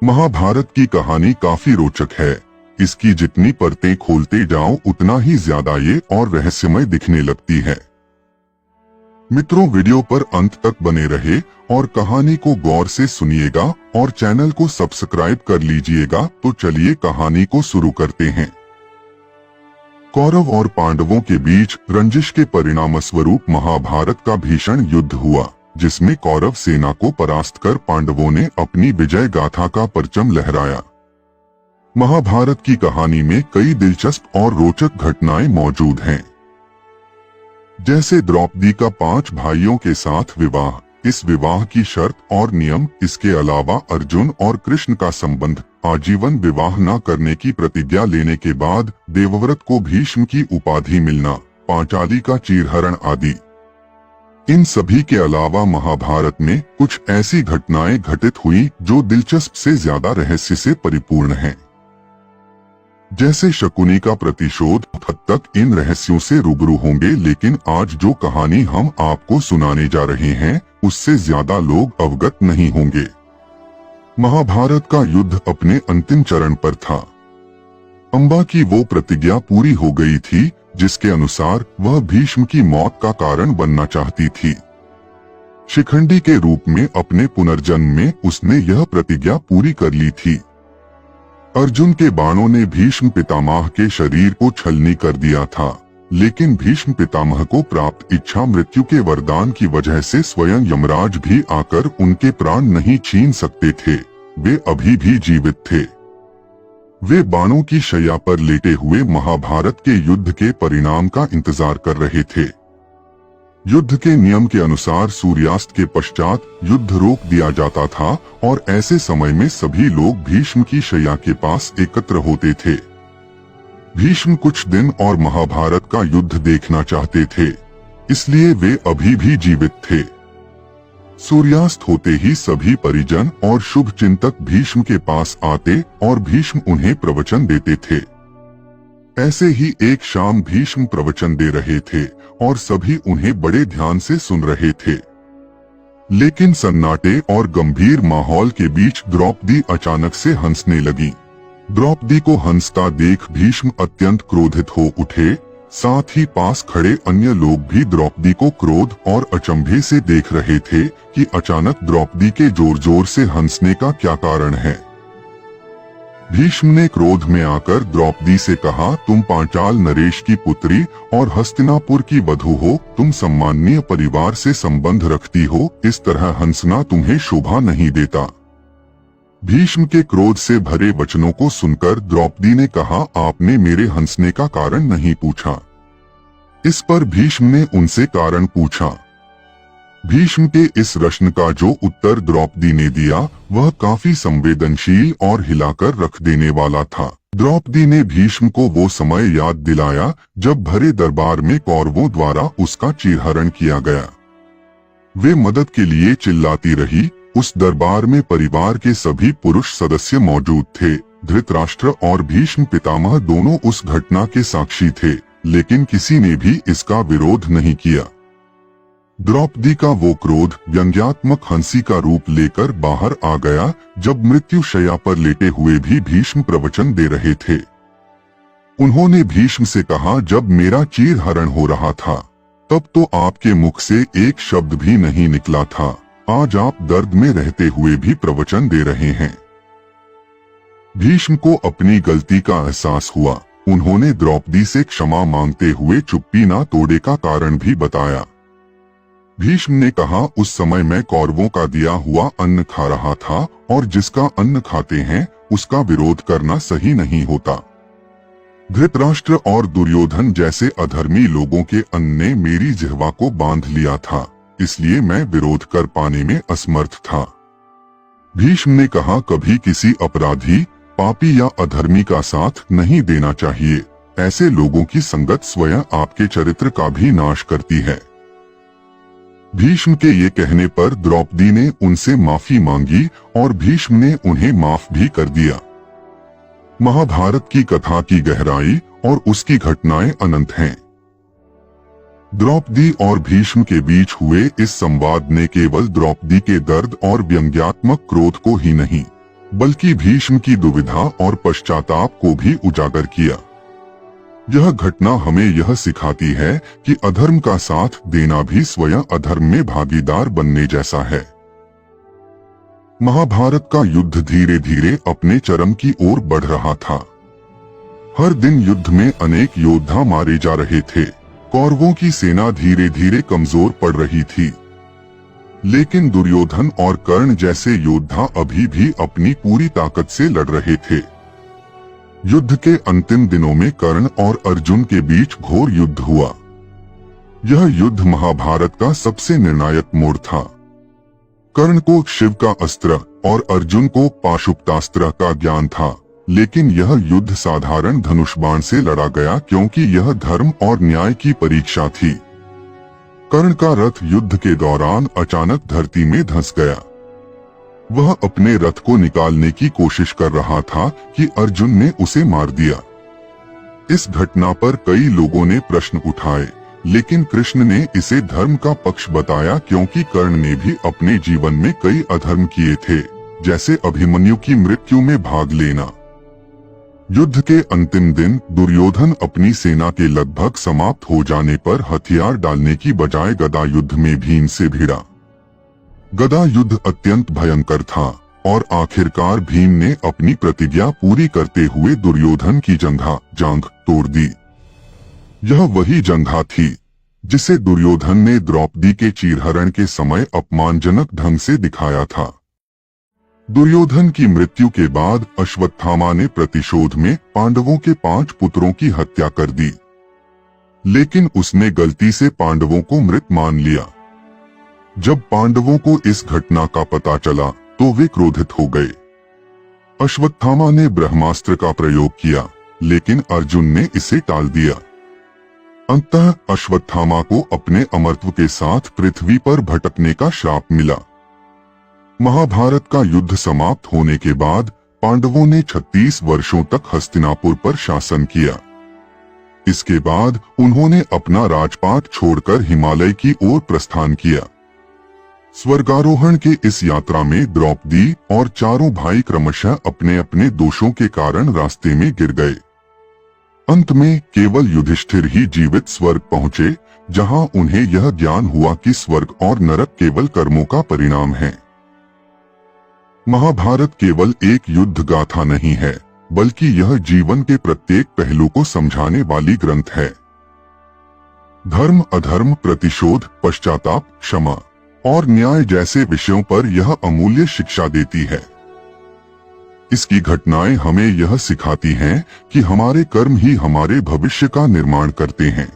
महाभारत की कहानी काफी रोचक है। इसकी जितनी परतें खोलते जाओ उतना ही ज्यादा ये और रहस्यमय दिखने लगती है। मित्रों, वीडियो पर अंत तक बने रहे और कहानी को गौर से सुनिएगा और चैनल को सब्सक्राइब कर लीजिएगा। तो चलिए कहानी को शुरू करते हैं। कौरव और पांडवों के बीच रंजिश के परिणाम स्वरूप महाभारत का भीषण युद्ध हुआ, जिसमें कौरव सेना को परास्त कर पांडवों ने अपनी विजय गाथा का परचम लहराया। महाभारत की कहानी में कई दिलचस्प और रोचक घटनाएं मौजूद हैं, जैसे द्रौपदी का 5 भाइयों के साथ विवाह, इस विवाह की शर्त और नियम, इसके अलावा अर्जुन और कृष्ण का संबंध, आजीवन विवाह न करने की प्रतिज्ञा लेने के बाद देवव्रत को भीष्म की उपाधि मिलना, पांचाली का चीरहरण आदि। इन सभी के अलावा महाभारत में कुछ ऐसी घटनाएं घटित हुई जो दिलचस्प से ज्यादा रहस्य से परिपूर्ण हैं। जैसे शकुनी का प्रतिशोध, हद तक इन रहस्यों से रूबरू होंगे, लेकिन आज जो कहानी हम आपको सुनाने जा रहे हैं उससे ज्यादा लोग अवगत नहीं होंगे। महाभारत का युद्ध अपने अंतिम चरण पर था। अंबा की वो प्रतिज्ञा पूरी हो गई थी जिसके अनुसार वह भीष्म की मौत का कारण बनना चाहती थी। शिखंडी के रूप में अपने पुनर्जन्म में उसने यह प्रतिज्ञा पूरी कर ली थी। अर्जुन के बाणों ने भीष्म पितामह के शरीर को छलनी कर दिया था, लेकिन भीष्म पितामह को प्राप्त इच्छा मृत्यु के वरदान की वजह से स्वयं यमराज भी आकर उनके प्राण नहीं छीन सकते थे। वे अभी भी जीवित थे। वे बाणों की शैया पर लेटे हुए महाभारत के युद्ध के परिणाम का इंतजार कर रहे थे। युद्ध के नियम के अनुसार सूर्यास्त के पश्चात युद्ध रोक दिया जाता था और ऐसे समय में सभी लोग भीष्म की शैया के पास एकत्र होते थे। भीष्म कुछ दिन और महाभारत का युद्ध देखना चाहते थे, इसलिए वे अभी भी जीवित थे। सूर्यास्त होते ही सभी परिजन और शुभ चिंतक भीष्म के पास आते और भीष्म उन्हें प्रवचन देते थे। ऐसे ही एक शाम भीष्म प्रवचन दे रहे थे और सभी उन्हें बड़े ध्यान से सुन रहे थे, लेकिन सन्नाटे और गंभीर माहौल के बीच द्रौपदी अचानक से हंसने लगी। द्रौपदी को हंसता देख भीष्म अत्यंत क्रोधित हो उठे। साथ ही पास खड़े अन्य लोग भी द्रौपदी को क्रोध और अचंभे से देख रहे थे कि अचानक द्रौपदी के जोर जोर से हंसने का क्या कारण है। भीष्म ने क्रोध में आकर द्रौपदी से कहा, तुम पांचाल नरेश की पुत्री और हस्तिनापुर की वधू हो, तुम सम्माननीय परिवार से संबंध रखती हो, इस तरह हंसना तुम्हें शोभा नहीं देता। भीष्म के क्रोध से भरे वचनों को सुनकर द्रौपदी ने कहा, आपने मेरे हंसने का कारण नहीं पूछा। इस पर भीष्म ने उनसे कारण पूछा। भीष्म के इस प्रश्न का जो उत्तर द्रौपदी ने दिया वह काफी संवेदनशील और हिलाकर रख देने वाला था। द्रौपदी ने भीष्म को वो समय याद दिलाया जब भरे दरबार में कौरवों द्वारा उसका चीरहरण किया गया। वे मदद के लिए चिल्लाती रही। उस दरबार में परिवार के सभी पुरुष सदस्य मौजूद थे। धृतराष्ट्र और भीष्म पितामह दोनों उस घटना के साक्षी थे, लेकिन किसी ने भी इसका विरोध नहीं किया। द्रौपदी का वो क्रोध व्यंग्यात्मक हंसी का रूप लेकर बाहर आ गया जब मृत्यु शैया पर लेटे हुए भी भीष्म प्रवचन दे रहे थे। उन्होंने भीष्म से कहा, जब मेरा चीरहरण हो रहा था तब तो आपके मुख से एक शब्द भी नहीं निकला था। आज आप दर्द में रहते हुए भी प्रवचन दे रहे हैं। भीष्म को अपनी गलती का एहसास हुआ। उन्होंने द्रौपदी से क्षमा मांगते हुए चुप्पी ना तोड़े का कारण भी बताया। भीष्म ने कहा, उस समय मैं कौरवों का दिया हुआ अन्न खा रहा था और जिसका अन्न खाते हैं उसका विरोध करना सही नहीं होता। धृतराष्ट्र और दुर्योधन जैसे अधर्मी लोगों के अन्न ने मेरी जिह्वा को बांध लिया था, इसलिए मैं विरोध कर पाने में असमर्थ था। भीष्म ने कहा, कभी किसी अपराधी, पापी या अधर्मी का साथ नहीं देना चाहिए। ऐसे लोगों की संगत स्वयं आपके चरित्र का भी नाश करती है। भीष्म के ये कहने पर द्रौपदी ने उनसे माफी मांगी और भीष्म ने उन्हें माफ भी कर दिया। महाभारत की कथा की गहराई और उसकी घटनाएं अनंत हैं। द्रौपदी और भीष्म के बीच हुए इस संवाद ने केवल द्रौपदी के दर्द और व्यंग्यात्मक क्रोध को ही नहीं, बल्कि भीष्म की दुविधा और पश्चाताप को भी उजागर किया। यह घटना हमें यह सिखाती है कि अधर्म का साथ देना भी स्वयं अधर्म में भागीदार बनने जैसा है। महाभारत का युद्ध धीरे धीरे अपने चरम की ओर बढ़ रहा था। हर दिन युद्ध में अनेक योद्धा मारे जा रहे थे। कौरवों की सेना धीरे धीरे कमजोर पड़ रही थी, लेकिन दुर्योधन और कर्ण जैसे योद्धा अभी भी अपनी पूरी ताकत से लड़ रहे थे। युद्ध के अंतिम दिनों में कर्ण और अर्जुन के बीच घोर युद्ध हुआ। यह युद्ध महाभारत का सबसे निर्णायक मोड़ था। कर्ण को शिव का अस्त्र और अर्जुन को पाशुपतास्त्र का ज्ञान था, लेकिन यह युद्ध साधारण धनुष बाण से लड़ा गया क्योंकि यह धर्म और न्याय की परीक्षा थी। कर्ण का रथ युद्ध के दौरान अचानक धरती में धंस गया। वह अपने रथ को निकालने की कोशिश कर रहा था कि अर्जुन ने उसे मार दिया। इस घटना पर कई लोगों ने प्रश्न उठाए, लेकिन कृष्ण ने इसे धर्म का पक्ष बताया क्योंकि कर्ण ने भी अपने जीवन में कई अधर्म किए थे, जैसे अभिमन्यु की मृत्यु में भाग लेना। युद्ध के अंतिम दिन दुर्योधन अपनी सेना के लगभग समाप्त हो जाने पर हथियार डालने की बजाय गदा युद्ध में भीम से भिड़ा। गदा युद्ध अत्यंत भयंकर था और आखिरकार भीम ने अपनी प्रतिज्ञा पूरी करते हुए दुर्योधन की जांघ तोड़ दी। यह वही जंघा थी जिसे दुर्योधन ने द्रौपदी के चीरहरण के समय अपमानजनक ढंग से दिखाया था। दुर्योधन की मृत्यु के बाद अश्वत्थामा ने प्रतिशोध में पांडवों के 5 पुत्रों की हत्या कर दी, लेकिन उसने गलती से पांडवों को मृत मान लिया। जब पांडवों को इस घटना का पता चला तो वे क्रोधित हो गए। अश्वत्थामा ने ब्रह्मास्त्र का प्रयोग किया, लेकिन अर्जुन ने इसे टाल दिया। अंततः अश्वत्थामा को अपने अमरत्व के साथ पृथ्वी पर भटकने का श्राप मिला। महाभारत का युद्ध समाप्त होने के बाद पांडवों ने 36 वर्षों तक हस्तिनापुर पर शासन किया। इसके बाद उन्होंने अपना राजपाट छोड़कर हिमालय की ओर प्रस्थान किया। स्वर्गारोहण के इस यात्रा में द्रौपदी और चारों भाई क्रमशः अपने अपने दोषों के कारण रास्ते में गिर गए। अंत में केवल युधिष्ठिर ही जीवित स्वर्ग पहुंचे, जहां उन्हें यह ज्ञान हुआ कि स्वर्ग और नरक केवल कर्मों का परिणाम है। महाभारत केवल एक युद्ध गाथा नहीं है, बल्कि यह जीवन के प्रत्येक पहलू को समझाने वाली ग्रंथ है। धर्म, अधर्म, प्रतिशोध, पश्चाताप, क्षमा और न्याय जैसे विषयों पर यह अमूल्य शिक्षा देती है। इसकी घटनाएं हमें यह सिखाती हैं कि हमारे कर्म ही हमारे भविष्य का निर्माण करते हैं।